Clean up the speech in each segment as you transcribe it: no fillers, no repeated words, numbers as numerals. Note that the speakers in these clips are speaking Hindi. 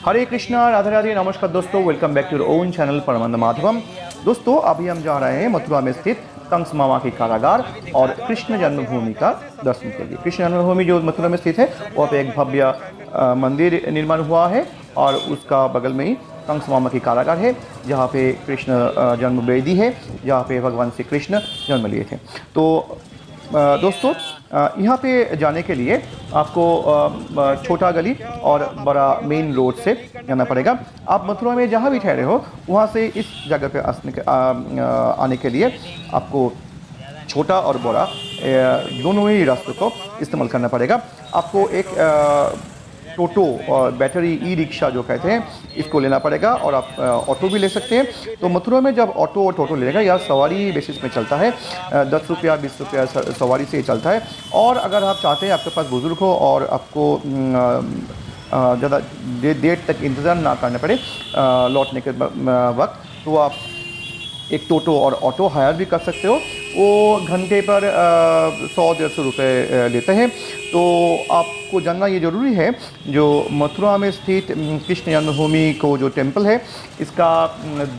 हरे कृष्णा, राधे राधे, नमस्कार दोस्तों, welcome back to your own channel Parmanand Madhavam. दोस्तों अभी हम जा रहे हैं मथुरा में स्थित कंस मामा के कारागार और कृष्ण जन्मभूमि का दर्शन के लिए। कृष्ण जन्मभूमि जो मथुरा में स्थित है वहाँ पे एक भव्य मंदिर निर्माण हुआ है और उसका बगल में ही कंस मामा की कारागार है, जहाँ पे कृष्ण जन्म वेदी है, जहाँ पे भगवान श्री कृष्ण जन्म लिए थे। तो दोस्तों यहाँ पे जाने के लिए आपको छोटा गली और बड़ा मेन रोड से जाना पड़ेगा। आप मथुरा में जहाँ भी ठहरे हो वहाँ से इस जगह पे आने के लिए आपको छोटा और बड़ा दोनों ही रास्तों को इस्तेमाल करना पड़ेगा। आपको एक टोटो और बैटरी ई रिक्शा जो कहते हैं इसको लेना पड़ेगा और आप ऑटो भी ले सकते हैं। तो मथुरा में जब ऑटो और टोटो लेगा या सवारी बेसिस में चलता है, 10 रुपया 20 रुपया सवारी से ही चलता है। और अगर आप चाहते हैं आपके पास बुज़ुर्ग हो और आपको ज़्यादा देर तक इंतज़ार ना करना पड़े लौटने के वक्त, तो आप एक टोटो और ऑटो हायर भी कर सकते हो। वो घंटे पर 100-150 रुपये लेते हैं। तो आपको जानना ये ज़रूरी है, जो मथुरा में स्थित कृष्ण जन्मभूमि को जो टेम्पल है, इसका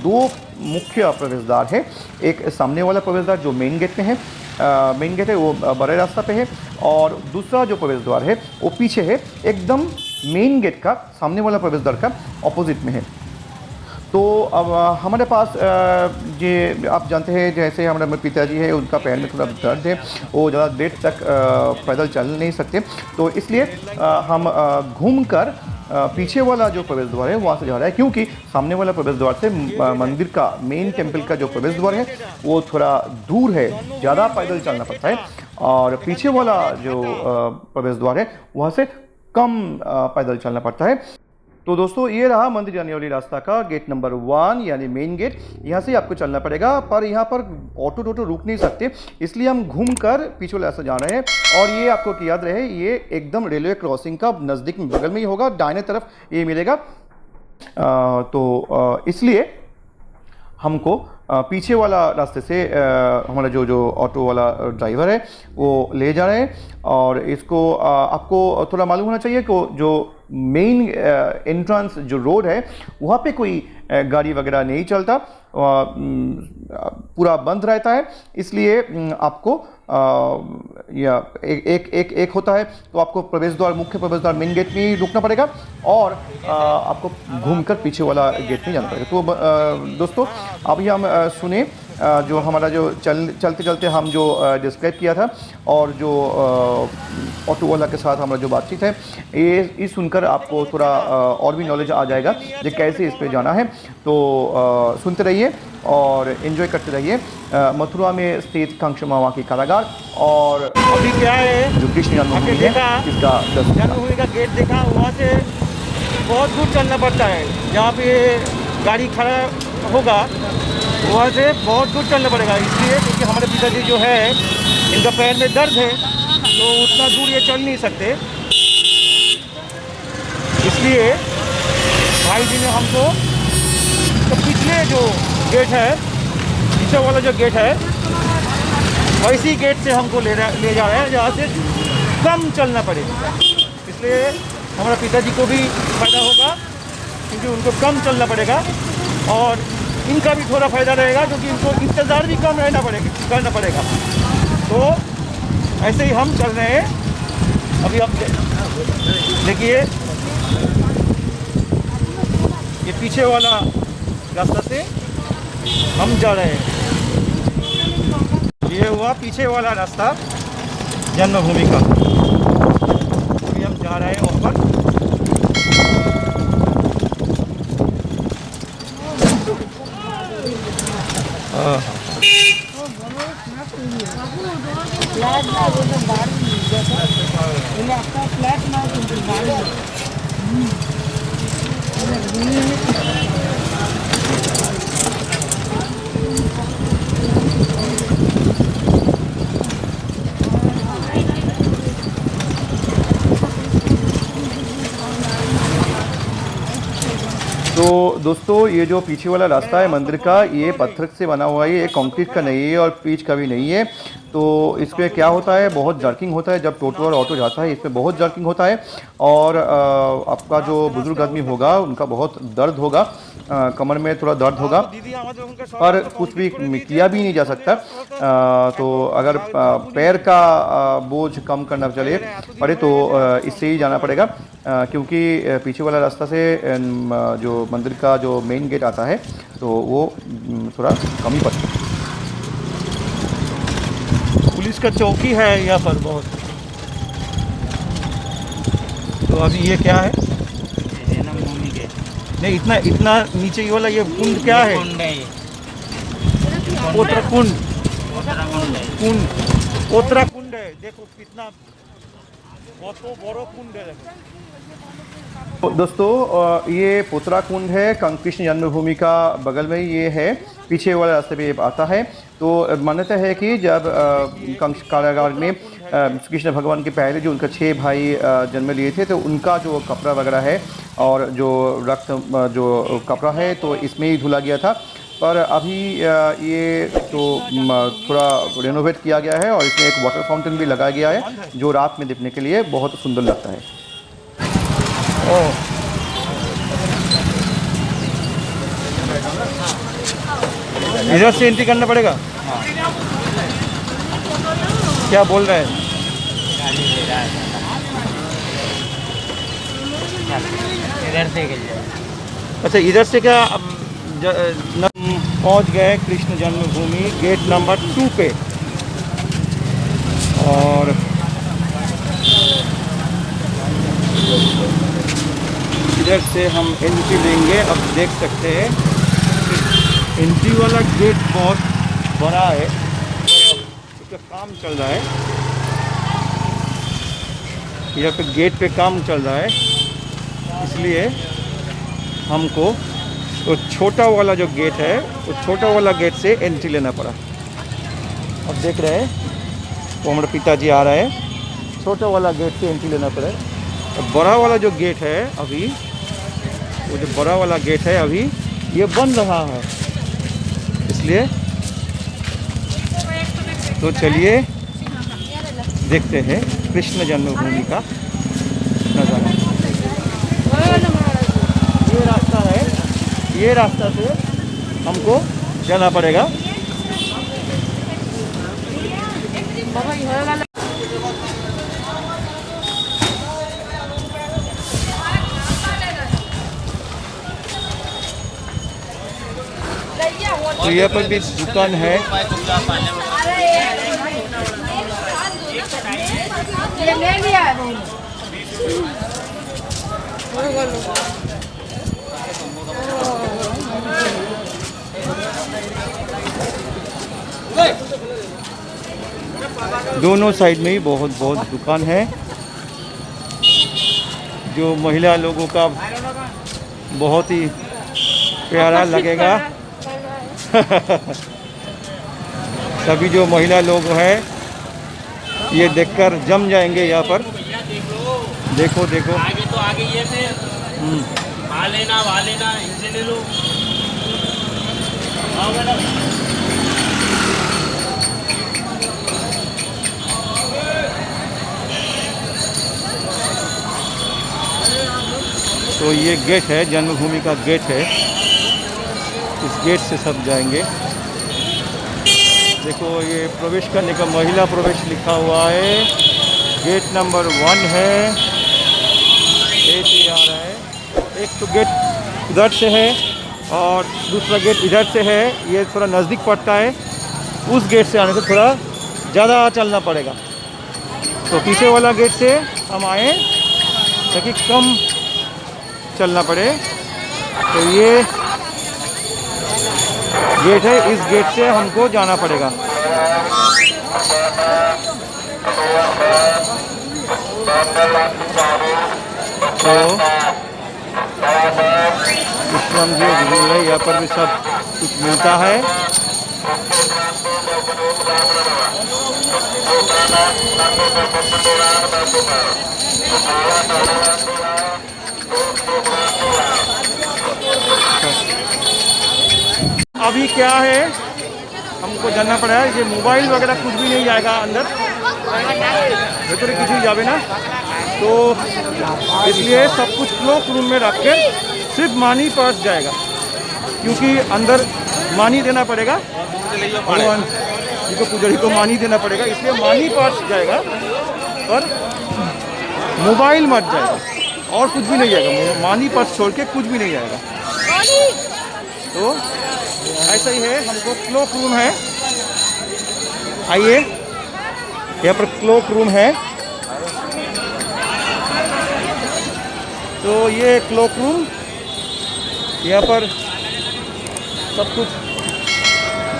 2 मुख्य प्रवेश द्वार है। एक सामने वाला प्रवेश द्वार जो मेन गेट में है, मेन गेट है वो बड़े रास्ता पे है, और दूसरा जो प्रवेश द्वार है वो पीछे है, एकदम मेन गेट का सामने वाला प्रवेश द्वार का ऑपोजिट में है। तो अब हमारे पास ये आप जानते हैं, जैसे हमारे पिताजी है उनका पैर में थोड़ा दर्द है, वो ज़्यादा देर तक पैदल चल नहीं सकते, तो इसलिए हम घूमकर पीछे वाला जो प्रवेश द्वार है वहाँ से जा रहा है, क्योंकि सामने वाला प्रवेश द्वार से मंदिर का मेन टेम्पल का जो प्रवेश द्वार है वो थोड़ा दूर है, ज़्यादा पैदल चलना पड़ता है, और पीछे वाला जो प्रवेश द्वार है वहाँ से कम पैदल चलना पड़ता है। तो दोस्तों ये रहा मंदिर जाने वाली रास्ता का गेट नंबर 1 यानी मेन गेट। यहाँ से आपको चलना पड़ेगा, पर यहाँ पर ऑटो टोटो रुक नहीं सकते, इसलिए हम घूमकर पीछे वाले रास्ते जा रहे हैं। और ये आपको याद रहे, ये एकदम रेलवे क्रॉसिंग का नज़दीक में बगल में ही होगा, दाहिने तरफ ये मिलेगा। तो इसलिए हमको पीछे वाला रास्ते से हमारा जो ऑटो वाला ड्राइवर है वो ले जा रहे हैं। और इसको आपको थोड़ा मालूम होना चाहिए कि जो मेन एंट्रेंस जो रोड है वहाँ पे कोई गाड़ी वगैरह नहीं चलता, पूरा बंद रहता है, इसलिए आपको या एक होता है, तो आपको प्रवेश द्वार मुख्य प्रवेश द्वार मेन गेट में ही रुकना पड़ेगा और आपको घूमकर पीछे वाला गेट में जाना पड़ेगा। तो दोस्तों अभी हम सुने जो हमारा जो चलते चलते हम जो डिस्क्राइब किया था, और जो ऑटो वाला के साथ हमारा जो बातचीत है, ये सुनकर आपको थोड़ा और भी नॉलेज आ जाएगा कि कैसे इस पे जाना है। तो सुनते रहिए और एंजॉय करते रहिए मथुरा में स्थित कंस मामा की कारागार। और अभी क्या है जो कृष्ण जन्मभूमि है इसका जन्मभूमि का गेट देखा, वहाँ से बहुत दूर चलना पड़ता है। जहाँ पे गाड़ी खड़ा होगा वहाँ से बहुत दूर चलना पड़ेगा, इसलिए क्योंकि हमारे पिताजी जो है इनका पैर में दर्द है, तो उतना दूर ये चल नहीं सकते, इसलिए भाई जी ने हमको तो पिछले जो गेट है, पीछे वाला जो गेट है वैसी गेट से हमको ले जा रहे हैं, जहाँ से कम चलना पड़ेगा। इसलिए हमारे पिताजी को भी फ़ायदा होगा, क्योंकि उनको कम चलना पड़ेगा, और इनका भी थोड़ा फ़ायदा रहेगा, क्योंकि इनको इंतज़ार भी कम करना पड़ेगा। तो ऐसे ही हम चल रहे हैं। अभी आप देखिए, ये पीछे वाला रास्ता से हम जा रहे हैं। ये हुआ पीछे वाला रास्ता जन्मभूमि का। अभी हम जा रहे हैं वहाँ पर। तो दोस्तों ये जो पीछे वाला रास्ता है मंदिर का, ये पत्थर से बना हुआ है, ये कंक्रीट का नहीं है और पीच का भी नहीं है। तो इसमें क्या होता है, बहुत जर्किंग होता है जब टोटो और ऑटो जाता है, इसमें बहुत जर्किंग होता है। और आपका जो बुजुर्ग आदमी होगा उनका बहुत दर्द होगा, कमर में थोड़ा दर्द होगा, पर कुछ भी किया भी नहीं जा सकता। तो अगर पैर का बोझ कम करना चले पड़े तो इससे ही जाना पड़ेगा, क्योंकि पीछे वाला रास्ता से जो मंदिर का जो मेन गेट आता है तो वो थोड़ा कम ही पड़ता है। पुलिस का चौकी है यहाँ पर बहुत। तो अभी ये क्या है? जन्म भूमि के नहीं, इतना इतना नीचे ये वाला ये कुंड क्या है? कुंड है ये। उत्तराकुंड उत्तराखंड है। कुंड, उत्तराकुंड है। देखो कितना बहुत बड़ा कुंड है। तो दोस्तों ये पोतराकुंड है, कृष्ण जन्मभूमि का बगल में ये है, पीछे वाले रास्ते पे आता है। तो मान्यता है कि जब कंस कारागार में कृष्ण भगवान के पहले जो उनका 6 भाई जन्म लिए थे, तो उनका जो कपड़ा वगैरह है और जो रक्त जो कपड़ा है तो इसमें ही धुला गया था। पर अभी ये तो थोड़ा रेनोवेट किया गया है और इसमें एक वाटर फाउंटेन भी लगाया गया है जो रात में देखने के लिए बहुत सुंदर लगता है। इधर से एंट्री करना पड़ेगा। क्या बोल रहे हैं? गाली दे रहा है। इधर से निकल जाए। अच्छा, इधर से क्या पहुंच गए कृष्ण जन्मभूमि गेट नंबर 2 पे। और इधर से हम एंट्री लेंगे। अब देख सकते हैं एंट्री वाला गेट बहुत बड़ा है, उसका काम चल रहा है। यहाँ पे गेट पे काम चल रहा है, इसलिए हमको तो छोटा वाला जो गेट है वो छोटा वाला गेट से एंट्री लेना पड़ा। अब देख रहे हैं वो हमारे पिताजी आ रहे हैं, छोटा वाला गेट से एंट्री लेना पड़ा। अब बड़ा वाला जो गेट है अभी, वो जो बड़ा वाला गेट है अभी ये बन रहा है, इसलिए तो चलिए देखते हैं कृष्ण जन्मभूमि का नज़ारा। ये रास्ता है, ये रास्ता से हमको जाना पड़ेगा। तो यहाँ पर भी दुकान है। ये ले लिया है दोनों साइड में ही बहुत बहुत दुकान है, जो महिला लोगों का बहुत ही प्यारा लगेगा। सभी जो महिला लोग हैं ये देखकर जम जाएंगे यहाँ पर। देखो देखो आगे तो आगे ये फिर वहाँ लेना इनसे ले लो। आओ मैडम। तो ये गेट है, जन्मभूमि का गेट है, इस गेट से सब जाएंगे। देखो ये प्रवेश करने का महिला प्रवेश लिखा हुआ है, गेट नंबर 1 है। एक ही आ रहा है, एक तो गेट उधर से है और दूसरा गेट इधर से है, ये थोड़ा नज़दीक पड़ता है। उस गेट से आने से थोड़ा ज़्यादा चलना पड़ेगा, तो पीछे वाला गेट से हम आए ताकि कम चलना पड़े। तो ये गेट है, इस गेट से हमको जाना पड़ेगा। तो विश्राम जी है, यहाँ पर भी सब कुछ मिलता है। अभी क्या है, हमको जानना पड़ा है। ये मोबाइल वगैरह कुछ भी नहीं जाएगा अंदर, भीतर कुछ भी जावे ना, तो इसलिए सब कुछ क्लोक रूम में रख के सिर्फ मनी पर्स जाएगा, क्योंकि अंदर मनी देना पड़ेगा, भगवान जी को पुजारी को मनी देना पड़ेगा, इसलिए मनी पर्स जाएगा पर मोबाइल मत जाएगा और कुछ भी नहीं जाएगा, मनी पर्स छोड़ के कुछ भी नहीं जाएगा। तो ऐसा ही है, हमको क्लोक रूम है, आइए यहाँ पर क्लोक रूम है। तो ये क्लोक रूम, यहाँ पर सब कुछ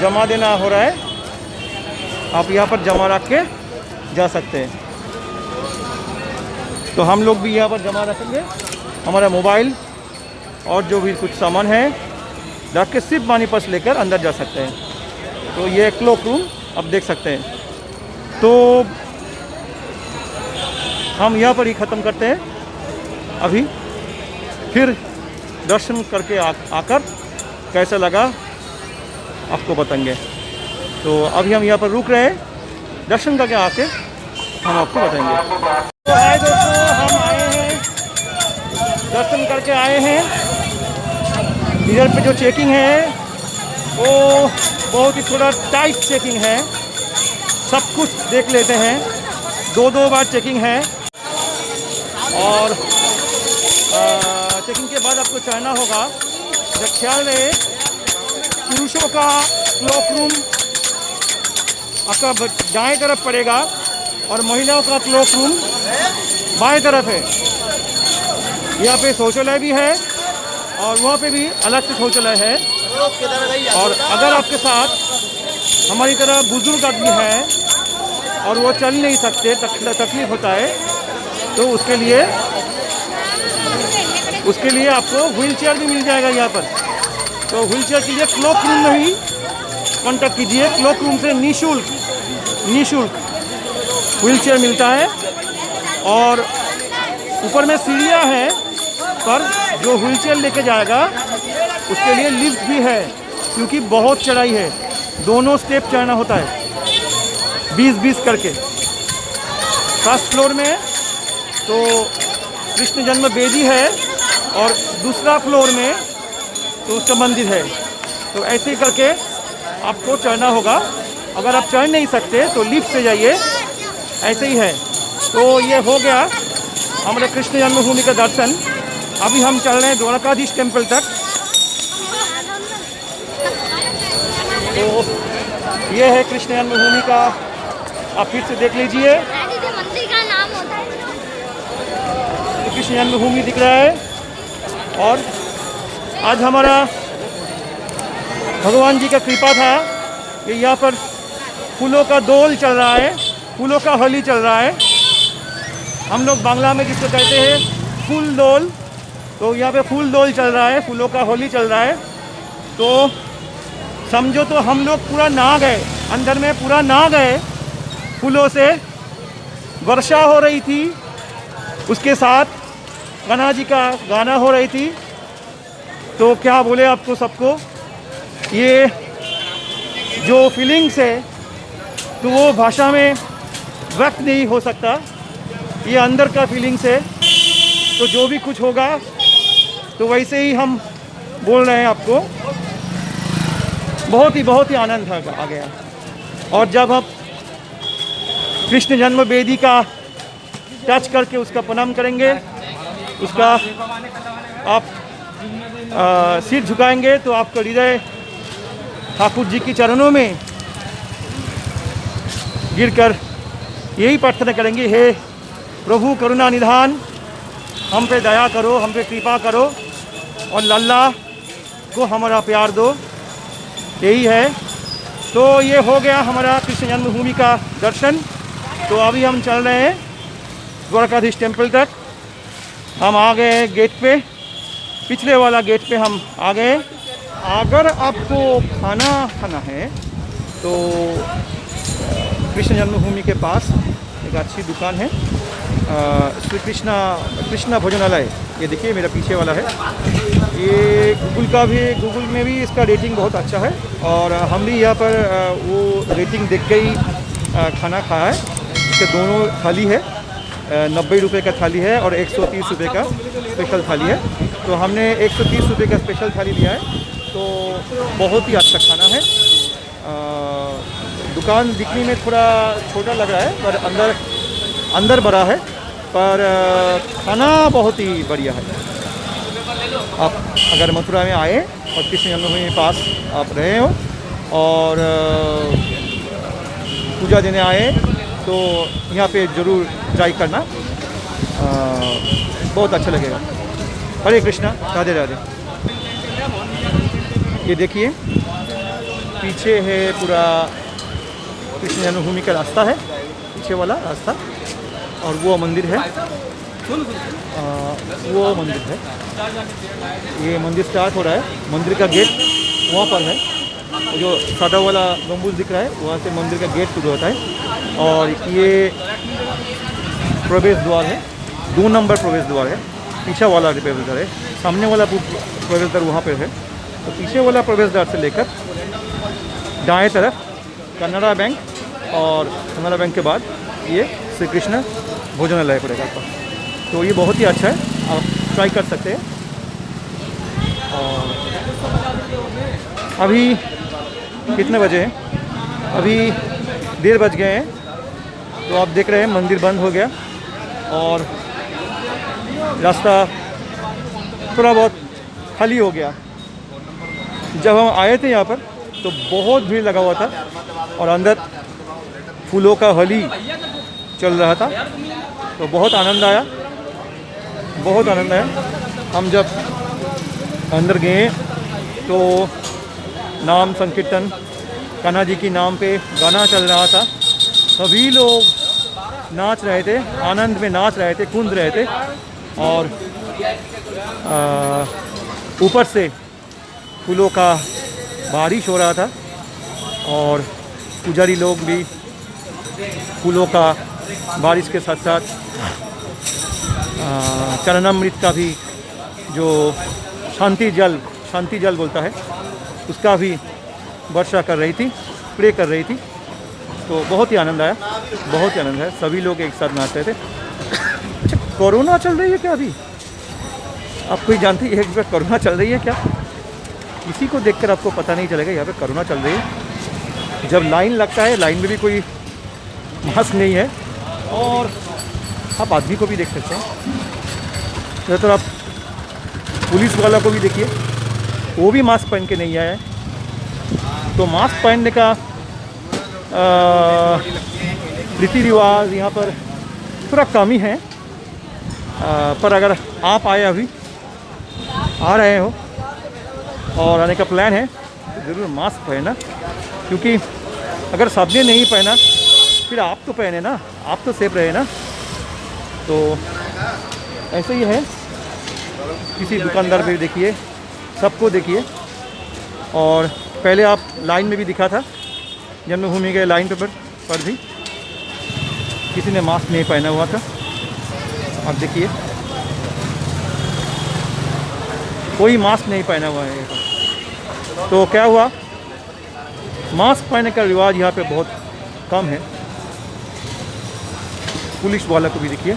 जमा देना हो रहा है, आप यहाँ पर जमा रख के जा सकते हैं। तो हम लोग भी यहाँ पर जमा रखेंगे हमारा मोबाइल और जो भी कुछ सामान है रख के सिर्फ मनी पर्स लेकर अंदर जा सकते हैं। तो ये क्लोक रूम आप देख सकते हैं। तो हम यहाँ पर ही ख़त्म करते हैं अभी, फिर दर्शन करके आकर कैसा लगा आपको बताएंगे। तो अभी हम यहाँ पर रुक रहे हैं, दर्शन करके आके हम आपको बताएंगे। तो आए दोस्तों, हम आए हैं, दर्शन करके आए हैं। इधर पे जो चेकिंग है वो बहुत ही थोड़ा टाइट चेकिंग है, सब कुछ देख लेते हैं, 2-2 बार चेकिंग है। और चेकिंग के बाद आपको चढ़ना होगा। जब ख्याल रहे, पुरुषों का क्लोक रूम आपका दाएं तरफ पड़ेगा और महिलाओं का क्लोक रूम बाएं तरफ है। यहाँ पे शौचालय भी है और वहाँ पे भी अलग से शौचालय है। और अगर आपके साथ हमारी तरह बुजुर्ग आदमी है और वो चल नहीं सकते, तकलीफ होता है, तो उसके लिए आपको व्हील चेयर भी मिल जाएगा यहाँ पर। तो व्हील चेयर के लिए क्लोक रूम में ही कॉन्टैक्ट कीजिए। क्लोक रूम से निःशुल्क व्हील चेयर मिलता है। और ऊपर में सीढ़ियाँ हैं, पर जो व्हील चेयर लेके जाएगा उसके लिए लिफ्ट भी है, क्योंकि बहुत चढ़ाई है, दोनों स्टेप चढ़ना होता है 20-20 करके। फर्स्ट फ्लोर में तो कृष्ण जन्म वेदी है और दूसरा फ्लोर में तो उसका मंदिर है। तो ऐसे ही करके आपको चढ़ना होगा। अगर आप चढ़ नहीं सकते तो लिफ्ट से जाइए, ऐसे ही है। तो ये हो गया हमारे कृष्ण जन्मभूमि का दर्शन। अभी हम चल रहे हैं द्वारकाधीश टेम्पल तक। तो ये है कृष्ण जन्मभूमि का, आप फिर से देख लीजिए, मंदिर का नाम होता है। तो कृष्ण जन्मभूमि दिख रहा है। और आज हमारा भगवान जी का कृपा था कि यहाँ पर फूलों का दोल चल रहा है, फूलों का होली चल रहा है। हम लोग बांग्ला में जिसको कहते हैं फूल दोल, तो यहाँ पे फूल दोल चल रहा है, फूलों का होली चल रहा है। तो समझो तो हम लोग पूरा नहा गए, अंदर में पूरा नहा गए, फूलों से वर्षा हो रही थी, उसके साथ कान्हा जी का गाना हो रही थी। तो क्या बोले आपको सबको, ये जो फीलिंग्स है तो वो भाषा में व्यक्त नहीं हो सकता, ये अंदर का फीलिंग्स है। तो जो भी कुछ होगा तो वैसे ही हम बोल रहे हैं आपको। बहुत ही आनंद आ गया। और जब आप कृष्ण जन्म वेदी का टच करके उसका प्रणाम करेंगे, उसका आप सिर झुकाएंगे, तो आपका हृदय ठाकुर जी के चरणों में गिरकर यही प्रार्थना करेंगे, हे प्रभु करुणा निधान, हम पे दया करो, हम पे कृपा करो और लल्ला को हमारा प्यार दो। यही है। तो ये हो गया हमारा कृष्ण जन्मभूमि का दर्शन। तो अभी हम चल रहे हैं द्वारकाधीश टेम्पल तक। हम आ गए गेट पे, पिछले वाला गेट पे हम आ गए। अगर आपको खाना है तो कृष्ण जन्मभूमि के पास एक अच्छी दुकान है, श्री कृष्णा भोजनालय। ये देखिए मेरा पीछे वाला है, ये गूगल में भी इसका रेटिंग बहुत अच्छा है और हम भी यहाँ पर वो रेटिंग देख के ही खाना खाया है। इसके दोनों थाली है, 90 रुपये का थाली है और 130 रुपये का स्पेशल थाली है। तो हमने 130 रुपये का स्पेशल थाली लिया है, तो बहुत ही अच्छा खाना है। दुकान दिखने में थोड़ा छोटा लग रहा है पर अंदर बड़ा है, पर खाना बहुत ही बढ़िया है। आप अगर मथुरा में आए और कृष्ण जन्मभूमि के पास आप रहे हो और पूजा देने आए तो यहाँ पे ज़रूर ट्राई करना, बहुत अच्छा लगेगा। हरे कृष्णा, राधे राधे। ये देखिए पीछे है पूरा कृष्ण जन्मभूमि का रास्ता है, पीछे वाला रास्ता, और वो मंदिर है, वो मंदिर है। ये मंदिर स्टार्ट हो रहा है, मंदिर का गेट वहाँ पर है, जो सादा वाला गम्बुज दिख रहा है वहाँ से मंदिर का गेट शुरू होता है। और ये प्रवेश द्वार है, 2 नंबर प्रवेश द्वार है। पीछे वाला प्रवेश द्वार है, सामने वाला प्रवेश द्वार वहाँ पर है। तो पीछे वाला प्रवेश द्वार से लेकर दाएं तरफ कनाडा बैंक, और कनाडा बैंक के बाद ये श्री कृष्ण भोजनालय पड़ेगा आपका। तो ये बहुत ही अच्छा है, आप ट्राई कर सकते हैं। और अभी कितने बजे हैं? अभी 1:30 बज गए हैं। तो आप देख रहे हैं मंदिर बंद हो गया और रास्ता थोड़ा बहुत खाली हो गया। जब हम आए थे यहाँ पर तो बहुत भीड़ लगा हुआ था और अंदर फूलों का होली चल रहा था, तो बहुत आनंद आया, बहुत आनंद आया। हम जब अंदर गए तो नाम संकीर्तन, कान्हा जी की नाम पे गाना चल रहा था, सभी लोग नाच रहे थे, आनंद में नाच रहे थे, कूद रहे थे। और ऊपर से फूलों का बारिश हो रहा था और पुजारी लोग भी फूलों का बारिश के साथ साथ चरणामृत का भी, जो शांति जल बोलता है, उसका भी वर्षा कर रही थी, स्प्रे कर रही थी। तो बहुत ही आनंद आया, बहुत ही आनंद है। सभी लोग एक साथ नाच रहे थे। अच्छा, कोरोना चल रही है क्या अभी? आप कोई जानते हैं एक बार कोरोना चल रही है क्या? किसी को देखकर आपको पता नहीं चलेगा यहाँ पे कोरोना चल रही है। जब लाइन लगता है, लाइन में भी कोई मास्क नहीं है, और आप आदमी को भी देख सकते हैं। तो आप पुलिस वाला को भी देखिए, वो भी मास्क पहन के नहीं आया है। तो मास्क पहनने का रीति रिवाज यहाँ पर थोड़ा कम ही है। पर अगर आप अभी आ रहे हो और आने का प्लान है तो ज़रूर मास्क पहनना, क्योंकि अगर सबने नहीं पहना फिर आप तो पहने ना, आप तो सेफ रहे ना। तो ऐसे ही है, किसी दुकानदार पे देखिए, सबको देखिए। और पहले आप लाइन में भी दिखा था, जन्मभूमि के लाइन पर भी किसी ने मास्क नहीं पहना हुआ था। आप देखिए, कोई मास्क नहीं पहना हुआ है। तो क्या हुआ, मास्क पहनने का रिवाज यहाँ पे बहुत कम है। पुलिस वाला को भी देखिए,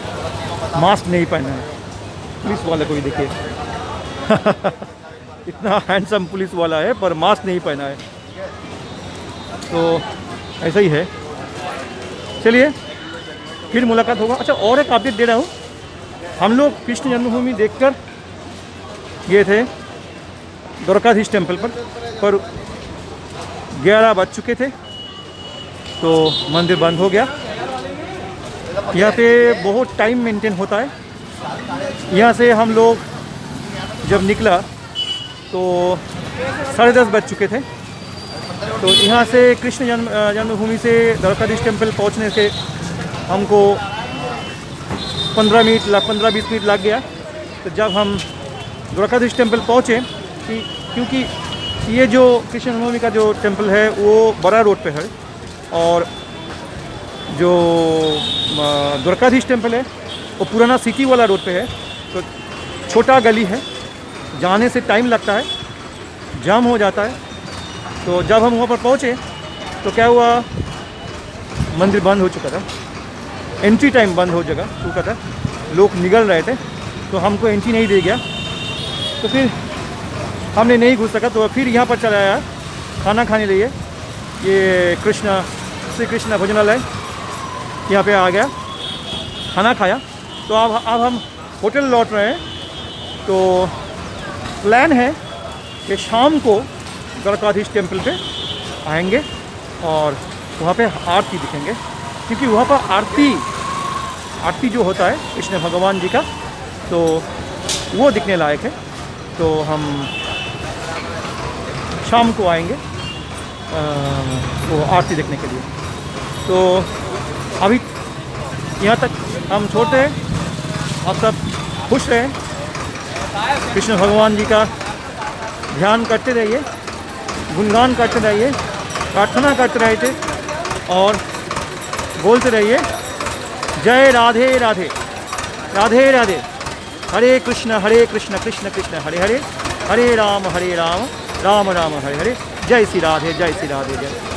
मास्क नहीं पहना है। पुलिस वाला को भी देखिए इतना हैंडसम पुलिस वाला है पर मास्क नहीं पहना है। तो ऐसा ही है। चलिए फिर मुलाकात होगा। अच्छा, और एक अपडेट दे रहा हूँ। हम लोग कृष्ण जन्मभूमि देखकर गए थे द्वारकाधीश टेम्पल पर 11 बज चुके थे, तो मंदिर बंद हो गया। यहाँ पे बहुत टाइम मेंटेन होता है। यहाँ से हम लोग जब निकला तो 10:30 बज चुके थे। तो यहाँ से कृष्ण जन्मभूमि से द्वारकाधीश टेम्पल पहुँचने से हमको 15-20 मिनट लग गया। तो जब हम द्वारकाधीश टेम्पल पहुँचे, क्योंकि ये जो कृष्ण जन्मभूमि का जो टेम्पल है वो बड़ा रोड पे है, और जो द्वारकाधीश टेम्पल है वो पुराना सिटी वाला रोड पे है। तो छोटा गली है, जाने से टाइम लगता है, जाम हो जाता है। तो जब हम वहाँ पर पहुँचे तो क्या हुआ, मंदिर बंद हो चुका था, एंट्री टाइम बंद हो चुका था, लोग निकल रहे थे, तो हमको एंट्री नहीं दे गया। तो फिर हमने नहीं घुस सका, तो फिर यहाँ पर चला आया खाना खाने लिए। ये श्री कृष्णा भोजनालय, यहाँ पे आ गया, खाना खाया। तो अब हम होटल लौट रहे हैं। तो प्लान है कि शाम को द्वारकाधीश टेम्पल पे आएंगे और वहाँ पे आरती दिखेंगे, क्योंकि वहाँ पर आरती जो होता है कृष्ण भगवान जी का, तो वो दिखने लायक है। तो हम शाम को आएंगे वो आरती देखने के लिए। तो अभी यहाँ तक हम छोड़ते हैं। आप सब खुश रहें, कृष्ण भगवान जी का ध्यान करते रहिए, गुणगान करते रहिए, प्रार्थना करते रहिए और बोलते रहिए जय राधे राधे, राधे राधे, हरे कृष्ण कृष्ण कृष्ण हरे हरे, हरे राम राम राम हरे हरे। जय श्री राधे, जय श्री राधे, जय।